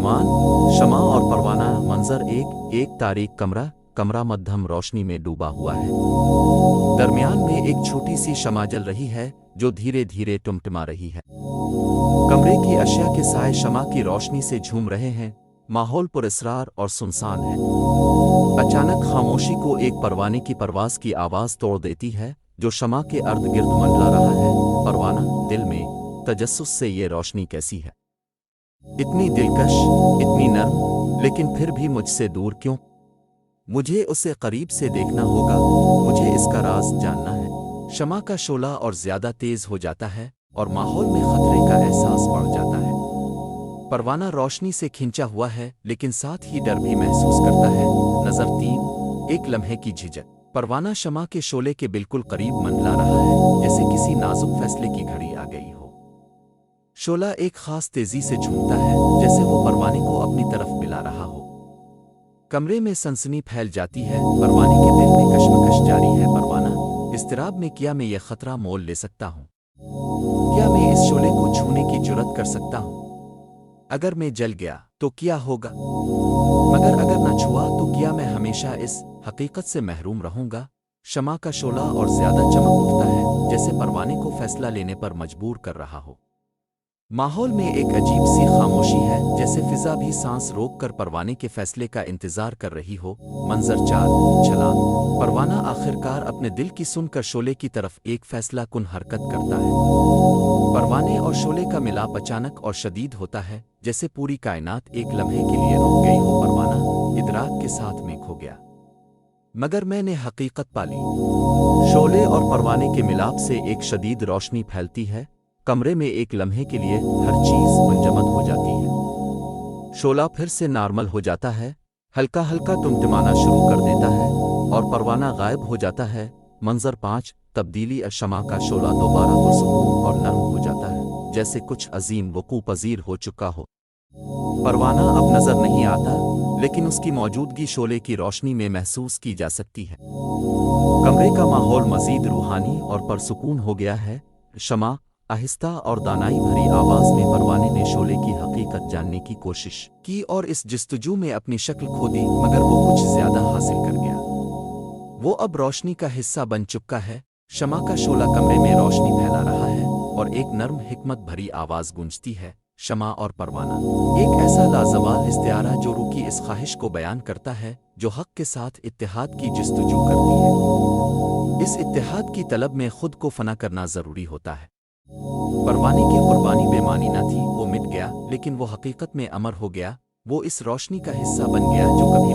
उन्वान शमा और परवाना। मंजर एक तारीख कमरा मध्यम रोशनी में डूबा हुआ है। दरमियान में एक छोटी सी शमा जल रही है जो धीरे धीरे टिमटिमा रही है। कमरे की अशिया के साए शमा की रोशनी से झूम रहे हैं। माहौल पुरअसरार और सुनसान है। अचानक खामोशी को एक परवाने की परवाज़ की आवाज़ तोड़ देती है जो शमा के अर्द गिर्द मंडला रहा है। परवाना, दिल में तजस्सुस से ये रोशनी कैसी है? इतनी दिलकश, इतनी नर्म, लेकिन फिर भी मुझसे दूर क्यों? मुझे उसे करीब से देखना होगा, मुझे इसका राज जानना है। शमा का शोला और ज्यादा तेज हो जाता है और माहौल में खतरे का एहसास बढ़ जाता है। परवाना रोशनी से खिंचा हुआ है लेकिन साथ ही डर भी महसूस करता है। नजर 3, एक लम्हे की झिझक। परवाना शमा के शोले के बिल्कुल करीब मंडला रहा है, जैसे किसी नाजुक फैसले की घड़ी आ गई हो। शोला एक खास तेजी से झूमता है, जैसे वो परवाने को अपनी तरफ मिला रहा हो। कमरे में सनसनी फैल जाती है। परवाने के दिल में कश्मकश जारी है। परवाना, इस्तिराब में, क्या मैं ये खतरा मोल ले सकता हूँ? क्या मैं इस शोले को छूने की जुर्रत कर सकता हूँ? अगर मैं जल गया तो क्या होगा? मगर अगर न छुआ तो क्या मैं हमेशा इस हकीकत से महरूम रहूंगा? शमा का शोला और ज्यादा चमक उठता है, जैसे परवाने को फैसला लेने पर मजबूर कर रहा हो। माहौल में एक अजीब सी खामोशी है, जैसे फिजा भी सांस रोक कर परवाने के फैसले का इंतजार कर रही हो। मंजर 4, छलांग। परवाना आखिरकार अपने दिल की सुनकर शोले की तरफ एक फैसला कुन हरकत करता है। परवाने और शोले का मिलाप अचानक और शदीद होता है, जैसे पूरी कायनात एक लम्हे के लिए रुक गई हो। परवाना इदराक के साथ में खो गया। मगर मैंने हकीकत पाली। शोले और परवाने के मिलाप से एक शदीद रोशनी फैलती है। कमरे में एक लम्हे के लिए हर चीज मुंजमद हो जाती है। शोला फिर से नॉर्मल हो जाता है, हल्का हल्का टिमटिमाना शुरू कर देता है और परवाना गायब हो जाता है। मंजर 5, तब्दीली। शमा का शोला दोबारा पुरसुकून और नर्म हो जाता है, जैसे कुछ अजीम वकूअ पजीर हो चुका हो। परवाना अब नजर नहीं आता, लेकिन उसकी मौजूदगी शोले की रोशनी में महसूस की जा सकती है। कमरे का माहौल मजीद रूहानी और परसुकून हो गया है। शमा आहिस्ता और दानाई भरी आवाज में परवाने ने शोले की हकीकत जानने की कोशिश की और इस जस्तजू में अपनी शक्ल खो दी, मगर वो कुछ ज्यादा हासिल कर गया। वो अब रोशनी का हिस्सा बन चुका है। शमा का शोला कमरे में रोशनी फैला रहा है और एक नर्म हिकमत भरी आवाज गूंजती है। शमा और परवाना, एक ऐसा लाजवाल इस्तिआरा जो रूह की इस ख्वाहिश को बयान करता है जो हक के साथ इत्तेहाद की जस्तजू करती है। इस इत्तेहाद की तलब में खुद को फना करना जरूरी होता है। परवाने की कुर्बानी बेमानी न थी, वो मिट गया, लेकिन वो हकीकत में अमर हो गया। वो इस रोशनी का हिस्सा बन गया जो कभी